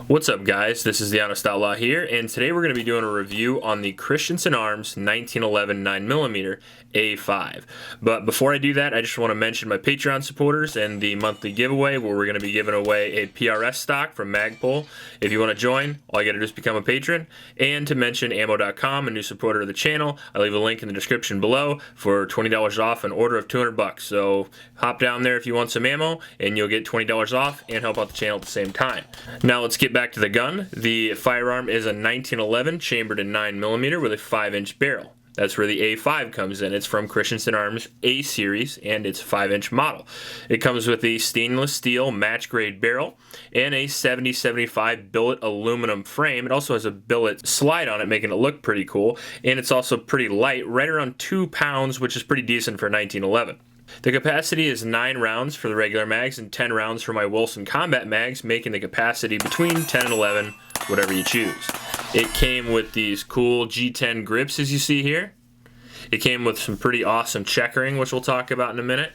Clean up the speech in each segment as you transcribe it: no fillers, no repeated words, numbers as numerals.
What's up, guys? This is the Honest Outlaw here, and today we're going to be doing a review on the Christensen Arms 1911 9mm A5. But before I do that, I just want to mention my Patreon supporters and the monthly giveaway where we're going to be giving away a PRS stock from Magpul. If you want to join, all you got to do is become a patron. And to mention Ammo.com, a new supporter of the channel, I leave a link in the description below for $20 off an order of $200. So hop down there if you want some ammo, and you'll get $20 off and help out the channel at the same time. Now let's get back to the gun. The firearm is a 1911 chambered in 9mm with a 5-inch barrel. That's where the A5 comes in. It's from Christensen Arms A series, and it's a 5-inch model. It comes with a stainless steel match grade barrel and a 70-75 billet aluminum frame. It also has a billet slide on it, making it look pretty cool, and it's also pretty light, right around 2 pounds, which is pretty decent for 1911. The capacity is 9 rounds for the regular mags and 10 rounds for my Wilson Combat mags, making the capacity between 10 and 11, whatever you choose. It came with these cool G10 grips, as you see here. It came with some pretty awesome checkering, which we'll talk about in a minute,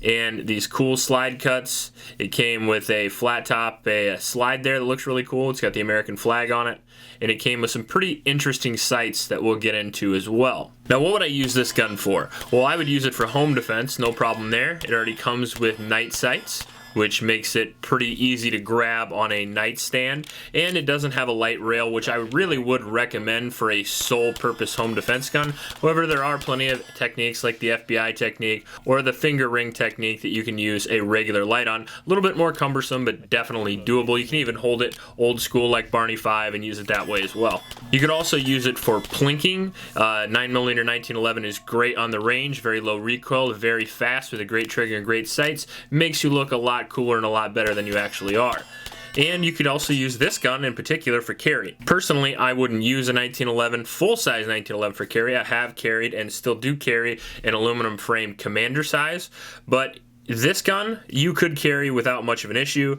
and these cool slide cuts. It came with a flat top, a slide there that looks really cool. It's got the American flag on it, and it came with some pretty interesting sights that we'll get into as well. Now, what would I use this gun for? Well, I would use it for home defense, no problem there. It already comes with night sights, which makes it pretty easy to grab on a nightstand, and it doesn't have a light rail, which I really would recommend for a sole purpose home defense gun. However, there are plenty of techniques like the FBI technique or the finger ring technique that you can use a regular light on. A little bit more cumbersome, but definitely doable. You can even hold it old school like Barney 5 and use it that way as well. You could also use it for plinking. 9mm 1911 is great on the range, very low recoil, very fast with a great trigger and great sights. Makes you look a lot cooler and a lot better than you actually are. And you could also use this gun in particular for carry. Personally, I wouldn't use a 1911, full-size 1911 for carry. I have carried and still do carry an aluminum frame commander size, but this gun you could carry without much of an issue.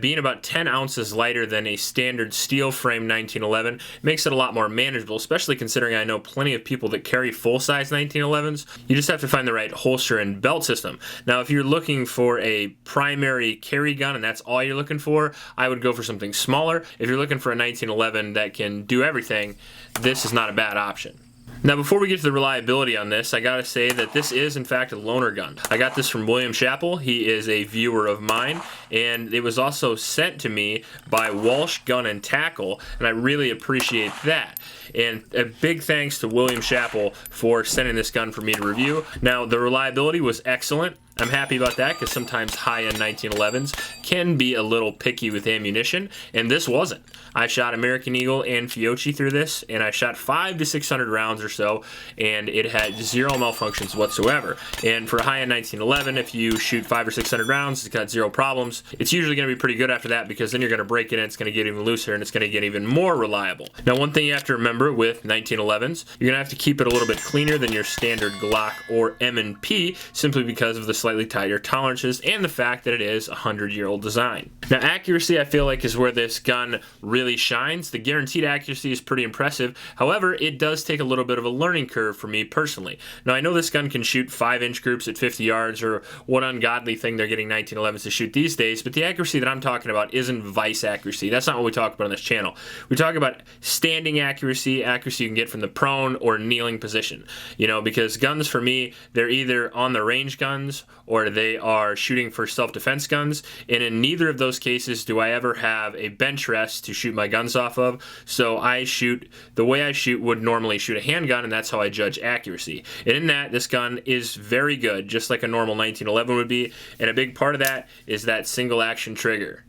Being about 10 ounces lighter than a standard steel frame 1911 makes it a lot more manageable, especially considering I know plenty of people that carry full-size 1911s. You just have to find the right holster and belt system. Now, if you're looking for a primary carry gun and that's all you're looking for, I would go for something smaller. If you're looking for a 1911 that can do everything, this is not a bad option. Now, before we get to the reliability on this, I gotta say that this is in fact a loaner gun. I got this from William Chappell. He is a viewer of mine, and it was also sent to me by Walsh Gun and Tackle, and I really appreciate that. And a big thanks to William Chappell for sending this gun for me to review. Now, the reliability was excellent. I'm happy about that because sometimes high-end 1911s can be a little picky with ammunition, and this wasn't. I shot American Eagle and Fiocchi through this, and I shot 500 to 600 rounds or so, and it had 0 malfunctions whatsoever. And for a high-end 1911, if you shoot 500 or 600 rounds, it's got 0 problems. It's usually going to be pretty good after that because then you're going to break it and it's going to get even looser and it's going to get even more reliable. Now, one thing you have to remember with 1911s, you're going to have to keep it a little bit cleaner than your standard Glock or M&P simply because of the slightly tighter tolerances and the fact that it is a 100-year-old design. Now, accuracy I feel like is where this gun really shines. The guaranteed accuracy is pretty impressive. However, it does take a little bit of a learning curve for me personally. Now, I know this gun can shoot 5-inch groups at 50 yards or what ungodly thing they're getting 1911s to shoot these days, but the accuracy that I'm talking about isn't vice accuracy. That's not what we talk about on this channel. We talk about standing accuracy, accuracy you can get from the prone or kneeling position. You know, because guns for me, they're either on the range guns or they are shooting for self-defense guns, and in neither of those cases do I ever have a bench rest to shoot my guns off of, so I shoot the way I shoot would normally shoot a handgun, and that's how I judge accuracy. And in that, this gun is very good, just like a normal 1911 would be, and a big part of that is that single action trigger.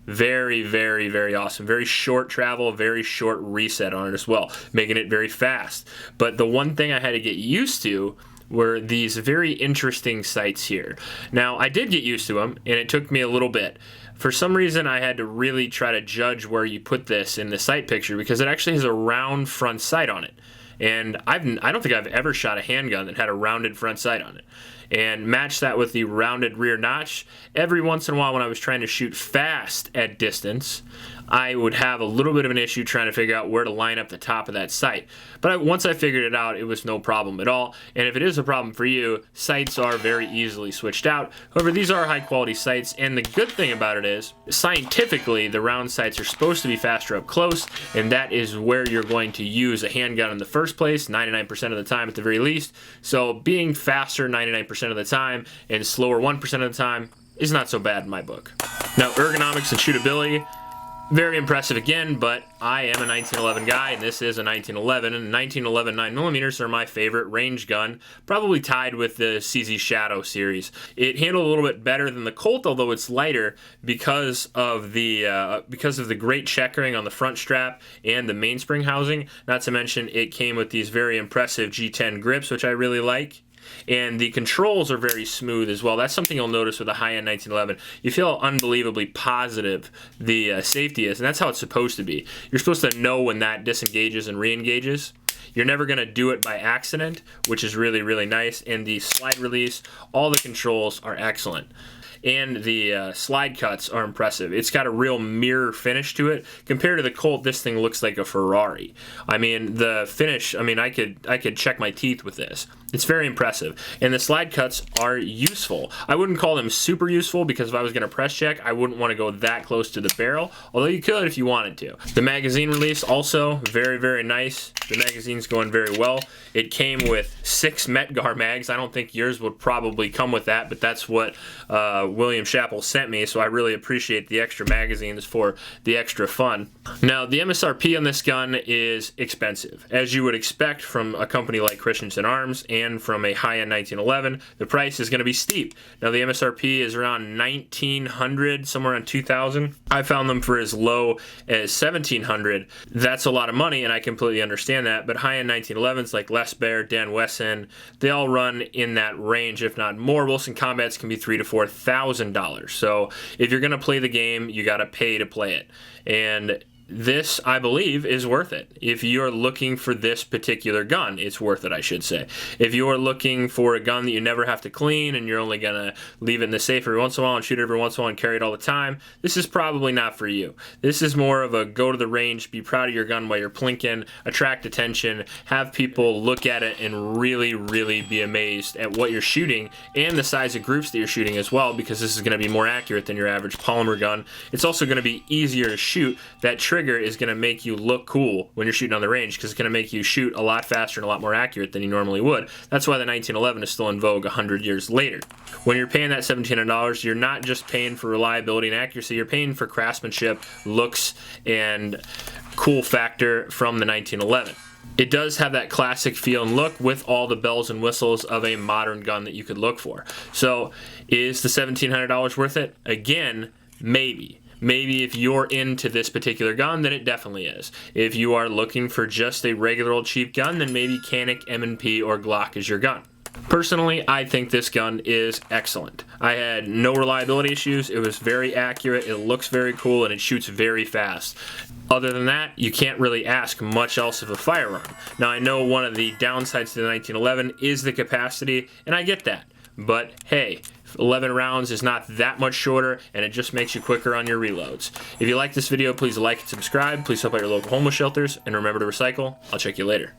Very, very, very awesome. Very short travel, very short reset on it as well, making it very fast. But the one thing I had to get used to were these very interesting sights here. Now, I did get used to them, and it took me a little bit. For some reason, I had to really try to judge where you put this in the sight picture because it actually has a round front sight on it. And I don't think I've ever shot a handgun that had a rounded front sight on it. And match that with the rounded rear notch. Every once in a while when I was trying to shoot fast at distance, I would have a little bit of an issue trying to figure out where to line up the top of that sight. But once I figured it out, it was no problem at all. And if it is a problem for you, sights are very easily switched out. However, these are high quality sights, and the good thing about it is, scientifically, the round sights are supposed to be faster up close, and that is where you're going to use a handgun in the first place, 99% of the time at the very least. So being faster 99% of the time and slower 1% of the time is not so bad in my book. Now, ergonomics and shootability, very impressive again, but I am a 1911 guy, and this is a 1911, and 1911 9mm are my favorite range gun, probably tied with the CZ Shadow series. It handled a little bit better than the Colt, although it's lighter because of the great checkering on the front strap and the mainspring housing. Not to mention, it came with these very impressive G10 grips, which I really like. And the controls are very smooth as well. That's something you'll notice with a high-end 1911. You feel how unbelievably positive the safety is, and that's how it's supposed to be. You're supposed to know when that disengages and re-engages. You're never going to do it by accident, which is really, really nice. And the slide release, all the controls are excellent. And the slide cuts are impressive. It's got a real mirror finish to it. Compared to the Colt, this thing looks like a Ferrari. I mean, the finish, I mean, I could check my teeth with this. It's very impressive. And the slide cuts are useful. I wouldn't call them super useful because if I was going to press check, I wouldn't want to go that close to the barrel, although you could if you wanted to. The magazine release also very, very nice. The magazine's going very well. It came with 6 Metgar mags. I don't think yours would probably come with that, but that's what William Chappell sent me, so I really appreciate the extra magazines for the extra fun. Now, the MSRP on this gun is expensive. As you would expect from a company like Christensen Arms and from a high-end 1911, the price is going to be steep. Now, the MSRP is around $1,900, somewhere around $2,000. I found them for as low as $1,700. That's a lot of money, and I completely understand that, but high-end 1911s like Les Baer, Dan Wesson, they all run in that range, if not more. Wilson Combats can be $3,000 to $4,000. So if you're going to play the game, you got to pay to play it. And this, I believe, is worth it. If you're looking for this particular gun, it's worth it, I should say. If you're looking for a gun that you never have to clean and you're only going to leave it in the safe every once in a while and shoot it every once in a while and carry it all the time, this is probably not for you. This is more of a go to the range, be proud of your gun while you're plinking, attract attention, have people look at it and really, really be amazed at what you're shooting and the size of groups that you're shooting as well, because this is going to be more accurate than your average polymer gun. It's also going to be easier to shoot. That trigger is going to make you look cool when you're shooting on the range because it's going to make you shoot a lot faster and a lot more accurate than you normally would. That's why the 1911 is still in vogue 100 years later. When you're paying that $1,700, you're not just paying for reliability and accuracy, you're paying for craftsmanship, looks, and cool factor from the 1911. It does have that classic feel and look with all the bells and whistles of a modern gun that you could look for. So is the $1,700 worth it? Again, maybe. Maybe if you're into this particular gun, then it definitely is. If you are looking for just a regular old cheap gun, then maybe Canik, M&P, or Glock is your gun. Personally, I think this gun is excellent. I had no reliability issues. It was very accurate, it looks very cool, and it shoots very fast. Other than that, you can't really ask much else of a firearm. Now, I know one of the downsides to the 1911 is the capacity, and I get that. But hey, 11 rounds is not that much shorter, and it just makes you quicker on your reloads. If you like this video, please like and subscribe. Please help out your local homeless shelters, and remember to recycle. I'll check you later.